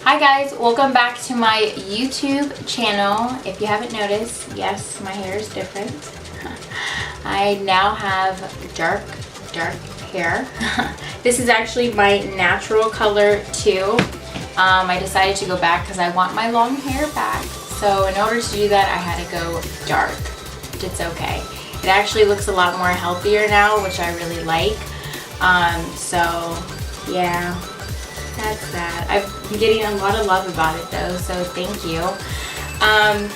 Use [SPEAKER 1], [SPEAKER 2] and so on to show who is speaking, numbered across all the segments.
[SPEAKER 1] Hi guys, welcome back to my YouTube channel. If you haven't noticed, yes, my hair is different. I now have dark hair. This is actually my natural color too. I decided to go back because I want my long hair back. So in order to do that, I had to go dark. It's okay. It actually looks a lot more healthier now, which I really like. So yeah. That's that. I've been getting a lot of love about it though, so thank you.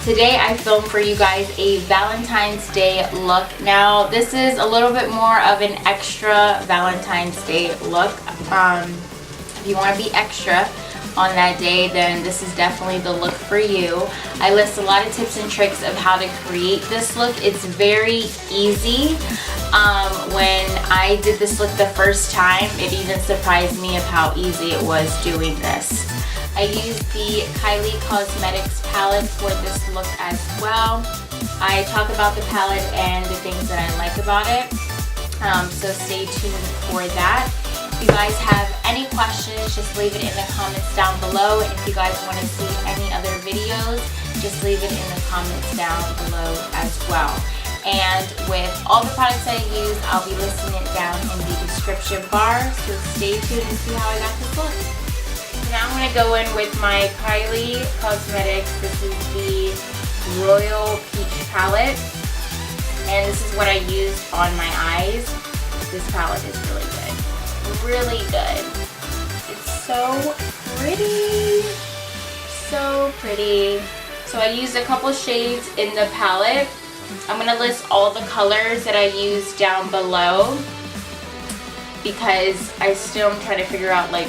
[SPEAKER 1] Today I filmed for you guys a Valentine's Day look. Now this is a little bit more of an extra Valentine's Day look. If you want to be extra on that day, then this is definitely the look for you. I list a lot of tips and tricks of how to create this look. It's very easy. When I did this look the first time, it even surprised me of how easy it was doing this. I used the Kylie Cosmetics palette for this look as well. I talk about the palette and the things that I like about it, so stay tuned for that. If you guys have any questions, just leave it in the comments down below. And if you guys want to see any other videos, just leave it in the comments down below as well. And with all the products that I use, I'll be listing it down in the description bar, so stay tuned and see how I got this look. So now I'm going to go in with my Kylie Cosmetics. This is the Royal Peach palette, and this is what I used on my eyes. This palette is really good. Really good. It's so pretty. So pretty. So I used a couple shades in the palette. I'm going to list all the colors that I use down below because I still am trying to figure out like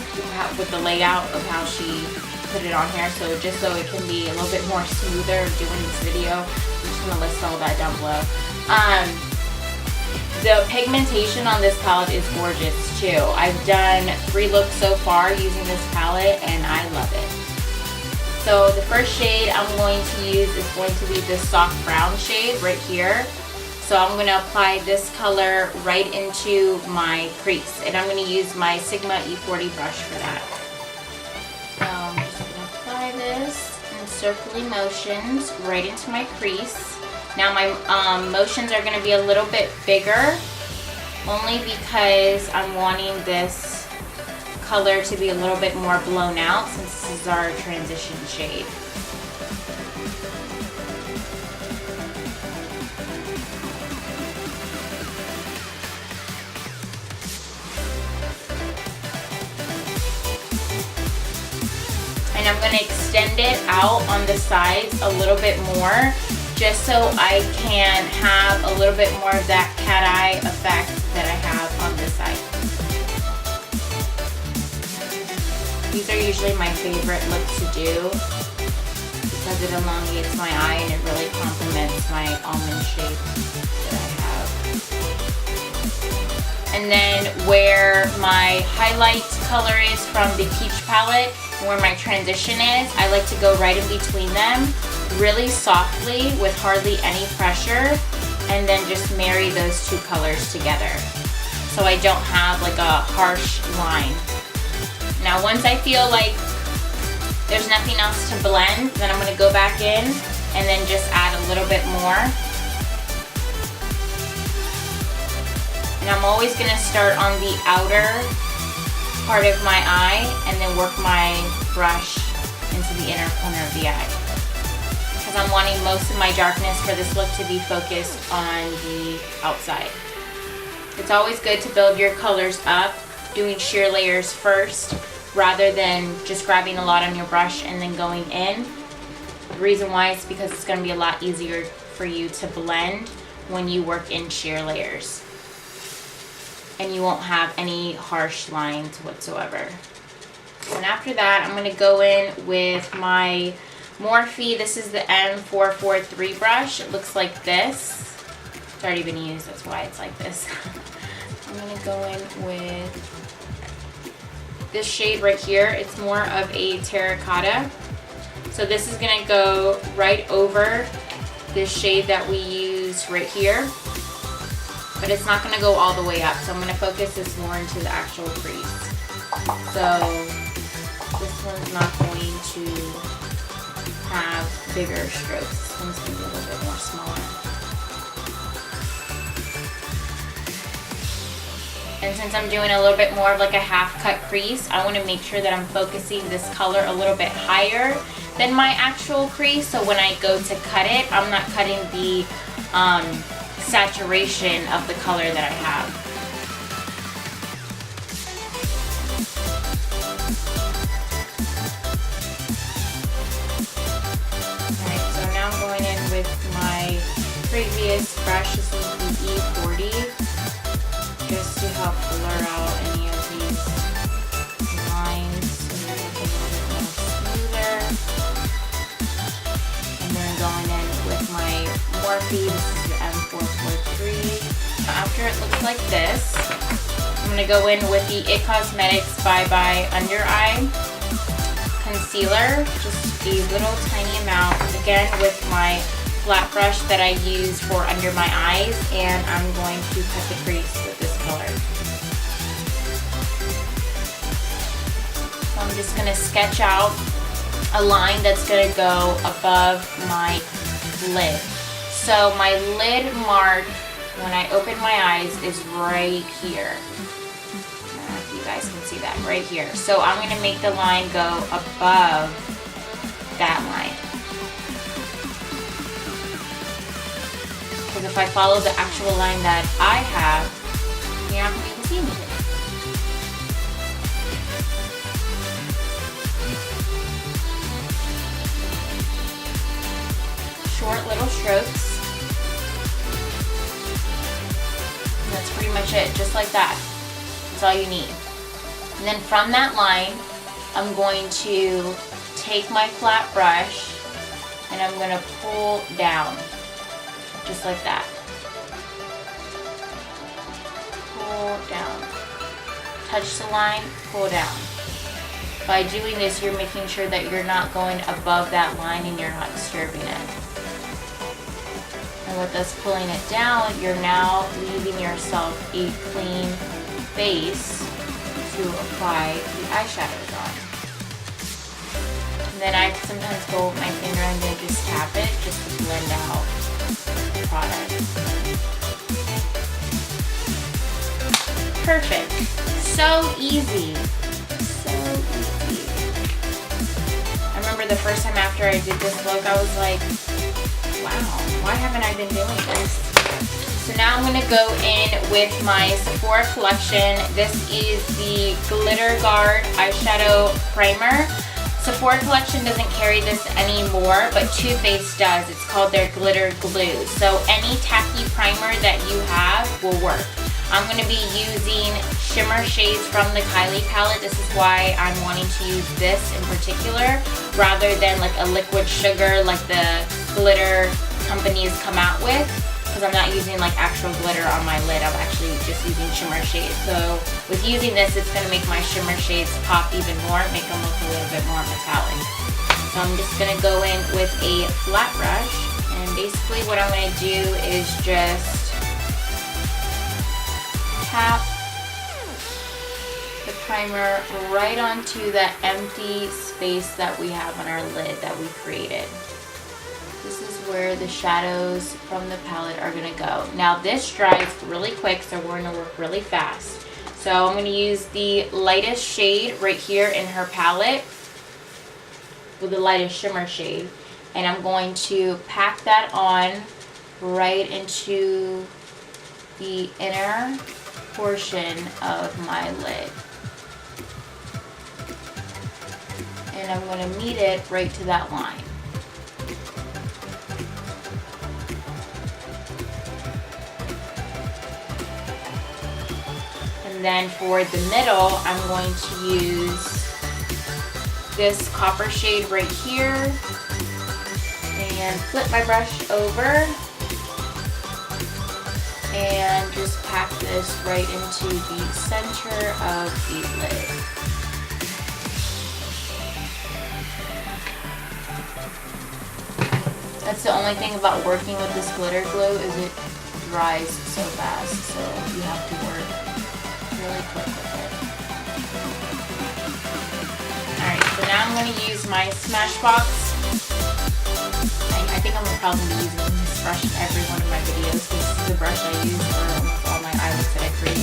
[SPEAKER 1] with the layout of how she put it on here. So just so it can be a little bit more smoother doing this video, I'm just going to list all that down below. The pigmentation on this palette is gorgeous too. I've done 3 looks so far using this palette and I love it. So the first shade I'm going to use is going to be this soft brown shade right here. So I'm going to apply this color right into my crease, and I'm going to use my Sigma E40 brush for that. So I'm just going to apply this in circular motions right into my crease. Now my motions are going to be a little bit bigger, only because I'm wanting this color to be a little bit more blown out since this is our transition shade. And I'm going to extend it out on the sides a little bit more, just so I can have a little bit more of that cat eye effect that I have on this side. These are usually my favorite look to do because it elongates my eye and it really complements my almond shape that I have. And then where my highlight color is from the peach palette, where my transition is, I like to go right in between them really softly with hardly any pressure, and then just marry those 2 colors together so I don't have like a harsh line. Now once I feel like there's nothing else to blend, then I'm going to go back in and then just add a little bit more. And I'm always going to start on the outer part of my eye and then work my brush into the inner corner of the eye, because I'm wanting most of my darkness for this look to be focused on the outside. It's always good to build your colors up, doing sheer layers first rather than just grabbing a lot on your brush and then going in. The reason why is because it's going to be a lot easier for you to blend when you work in sheer layers, and you won't have any harsh lines whatsoever. And after that, I'm going to go in with my Morphe. This is the M443 brush. It looks like this. It's already been used, that's why it's like this. I'm going to go in with this shade right here. It's more of a terracotta. So this is going to go right over this shade that we use right here. But it's not going to go all the way up. So I'm going to focus this more into the actual crease. So This one's not going to have bigger strokes. This one's going to be a little bit more smaller. And since I'm doing a little bit more of like a half cut crease, I want to make sure that I'm focusing this color a little bit higher than my actual crease. So when I go to cut it, I'm not cutting the saturation of the color that I have. Alright, so now I'm going in with my previous brush. This is the E40. Just to help blur out any of these lines so they look a little bit more smoother. And then going in with my Morphe, this is the M443. After it looks like this, I'm going to go in with the It Cosmetics Bye Bye Under Eye Concealer, just a little tiny amount, again with my flat brush that I use for under my eyes, and I'm going to cut the crease with this color. So I'm just going to sketch out a line that's going to go above my lid. So my lid mark, when I open my eyes, is right here. I don't know if you guys can see that, right here. So I'm going to make the line go above that line. Because if I follow the actual line that I have, you're not going to be able to see anything. Short little strokes. And that's pretty much it, just like that. That's all you need. And then from that line, I'm going to take my flat brush and I'm going to pull down. Just like that. Pull down. Touch the line, pull down. By doing this, you're making sure that you're not going above that line and you're not disturbing it. And with us pulling it down, you're now leaving yourself a clean base to apply the eyeshadows on. And then I sometimes go with my finger and then just tap it just to blend out product. Perfect. So easy. So easy. I remember the first time after I did this look, I was like, wow, why haven't I been doing this? So now I'm going to go in with my Sephora collection. This is the Glitter Guard Eyeshadow Primer. Sephora collection doesn't carry this anymore, but Toofaced does. It's called their Glitter Glue. So any tacky primer that you have will work. I'm going to be using shimmer shades from the Kylie palette. This is why I'm wanting to use this in particular, rather than like a liquid sugar like the glitter companies come out with. Because I'm not using like actual glitter on my lid, I'm actually just using shimmer shades. So with using this, it's going to make my shimmer shades pop even more, make them look a little bit more metallic. So I'm just going to go in with a flat brush, and basically what I'm going to do is just tap the primer right onto that empty space that we have on our lid that we created. This is where the shadows from the palette are going to go. Now this dries really quick, so we're going to work really fast. So I'm going to use the lightest shade right here in her palette, with the lightest shimmer shade, and I'm going to pack that on right into the inner portion of my lid. And I'm going to meet it right to that line. And then for the middle, I'm going to use this copper shade right here and flip my brush over and just pack this right into the center of the lid. That's the only thing about working with this glitter glue, is it dries so fast, so you have to work really quick with it. Alright, now I'm going to use my Smashbox. I think I'm probably using this brush in every one of my videos. This is the brush I use for almost all my eye looks that I create.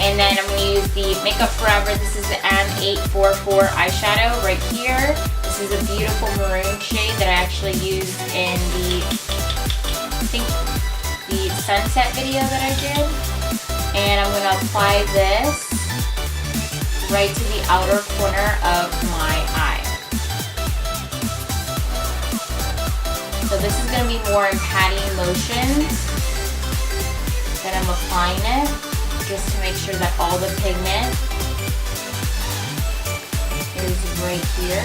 [SPEAKER 1] And then I'm going to use the Makeup Forever. This is the M844 eyeshadow right here. This is a beautiful maroon shade that I actually used in the, I think, the sunset video that I did. And I'm going to apply this right to the outer corner of my eye. So this is going to be more in patting motions that I'm applying it, just to make sure that all the pigment is right here,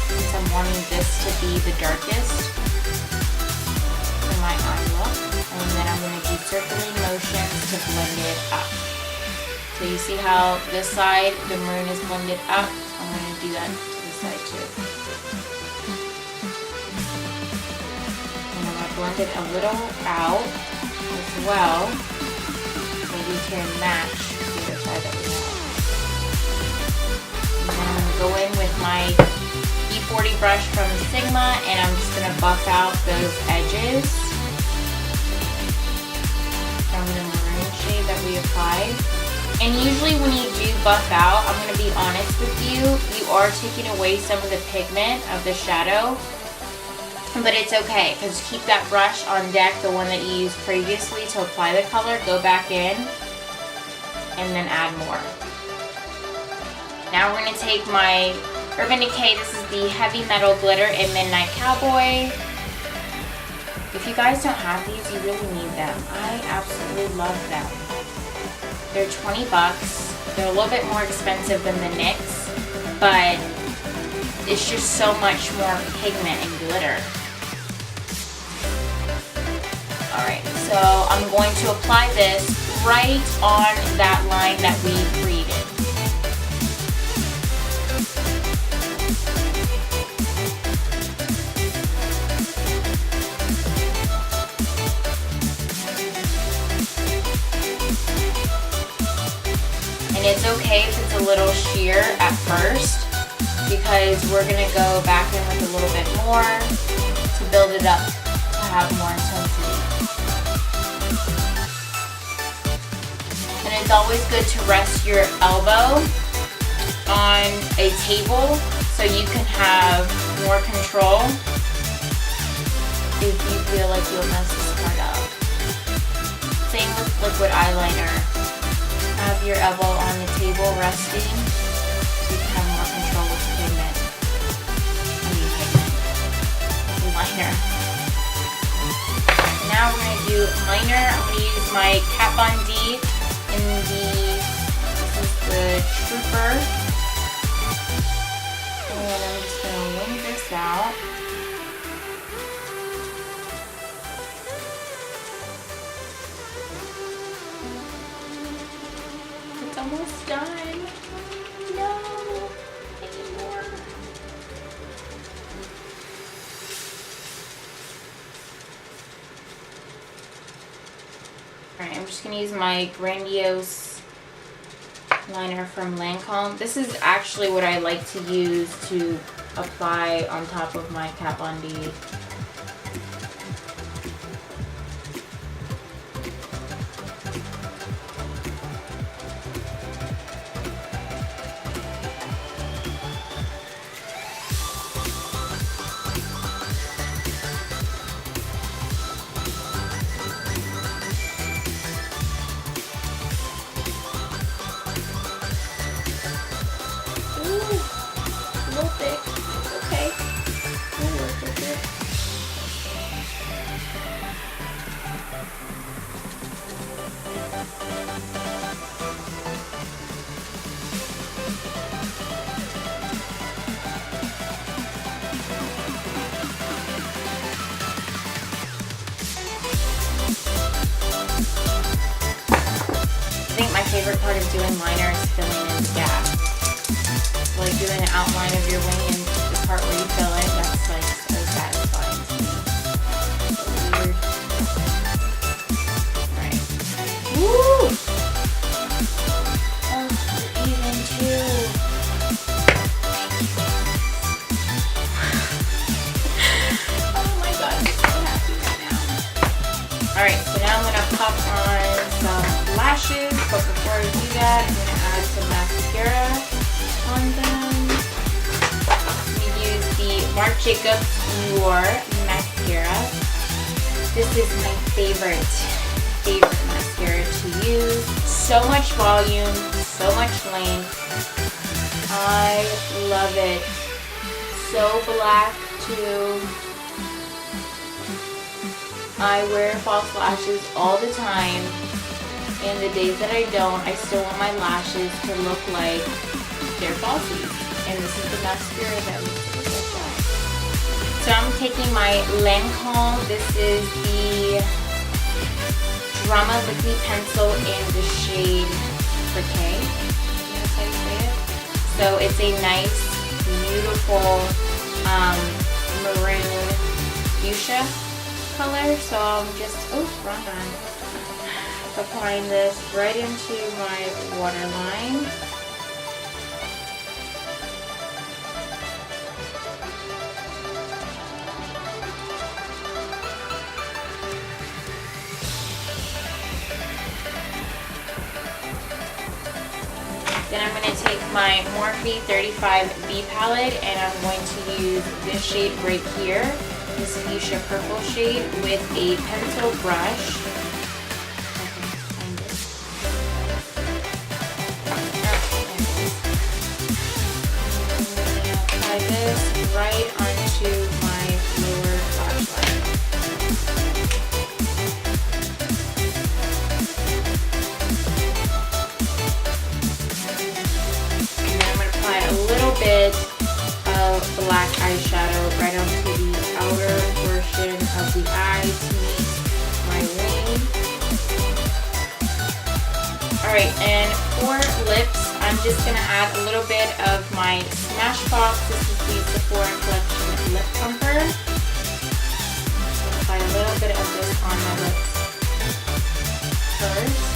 [SPEAKER 1] since I'm wanting this to be the darkest in my eye look. And then I'm going to do circling motions to blend it up. So you see how this side, the maroon is blended up? I'm going to do that to this side too. And I'm going to blend it a little out as well, so we can match the other side that we have. And then I'm going to go in with my E40 brush from Sigma, and I'm just going to buff out those edges from the maroon shade that we applied. And usually when you do buff out, I'm going to be honest with you, you are taking away some of the pigment of the shadow. But it's okay, because keep that brush on deck, the one that you used previously to apply the color, go back in, and then add more. Now we're going to take my Urban Decay, this is the Heavy Metal Glitter in Midnight Cowboy. If you guys don't have these, you really need them. I absolutely love them. They're 20 bucks. They're a little bit more expensive than the NYX, but it's just so much more pigment and glitter. Alright, so I'm going to apply this right on that line that we created. And it's okay if it's a little sheer at first, because we're going to go back in with a little bit more to build it up to have more intensity. And it's always good to rest your elbow on a table so you can have more control if you feel like you'll mess this part up. Same with liquid eyeliner. Have your elbow on the table resting so you can have more control with pigment. Liner. Now we're going to do liner. I'm going to use my Kat Von D in this is the Trooper. And I'm just going to wing this out. It's almost done. No, anymore. Alright, I'm just going to use my Grandiose liner from Lancome. This is actually what I like to use to apply on top of my Kat Von D. Favorite part of doing liner is filling in the gap. Like doing an outline of your wing and the part where you fill in, that's like so satisfying to me. So weird. Alright. Woo! Oh, you're even too. pop on some lashes, but before I do that, I'm gonna add some mascara on them. We use the Marc Jacobs Noir mascara. This is my favorite mascara to use. So much volume, so much length. I love it. So black too. I wear false lashes all the time, and the days that I don't, I still want my lashes to look like they're falsies. And this is the mascara that makes it look like that. So I'm taking my Lancome. This is the Drama LiquiPencil in the shade Decay. That's how you say it. So it's a nice, beautiful maroon fuchsia color. So I'm just, wrong one. Applying this right into my waterline. Then I'm going to take my Morphe 35B palette and I'm going to use this shade right here, this fuchsia purple shade, with a pencil brush. Apply this right onto my lower lash line. Bit of black eyeshadow right onto the outer portion of the eye to meet my wing. Alright, and for lips, I'm just going to add a little bit of my Smashbox. This is the Sephora Collection Lip Plumper. Apply a little bit of this on my lips first.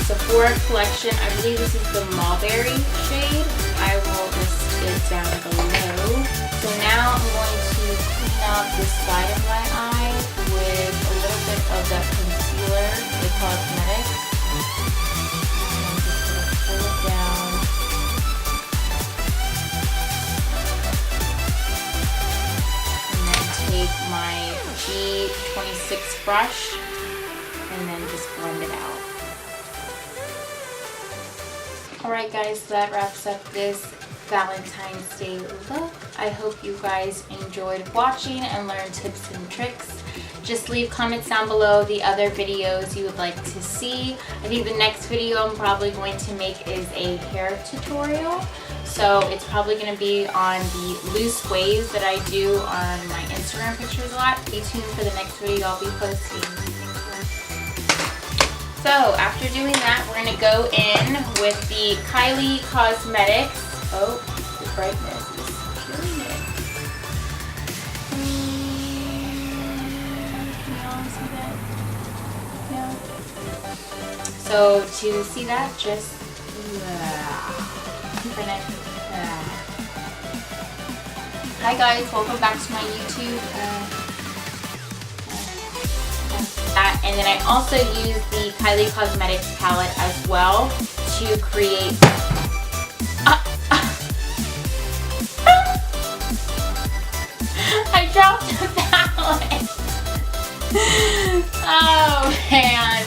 [SPEAKER 1] Sephora Collection, I believe this is the Mulberry shade. I will list it down below. So now I'm going to clean up the side of my eye with a little bit of that concealer, the Cosmetics. I'm just going to pull it down. And then take my G26 brush and then just blend it out. Alright guys, so that wraps up this Valentine's Day look. I hope you guys enjoyed watching and learned tips and tricks. Just leave comments down below the other videos you would like to see. I think the next video I'm probably going to make is a hair tutorial. So it's probably going to be on the loose waves that I do on my Instagram pictures a lot. Stay tuned for the next video I'll be posting. So after doing that, we're going to go in with the Kylie Cosmetics. Oh, the brightness is killing it. Can y'all see that? Yeah. So to see that, just Hi guys, welcome back to my YouTube. And then I also use the Kylie Cosmetics palette as well to create I dropped the palette. Oh man.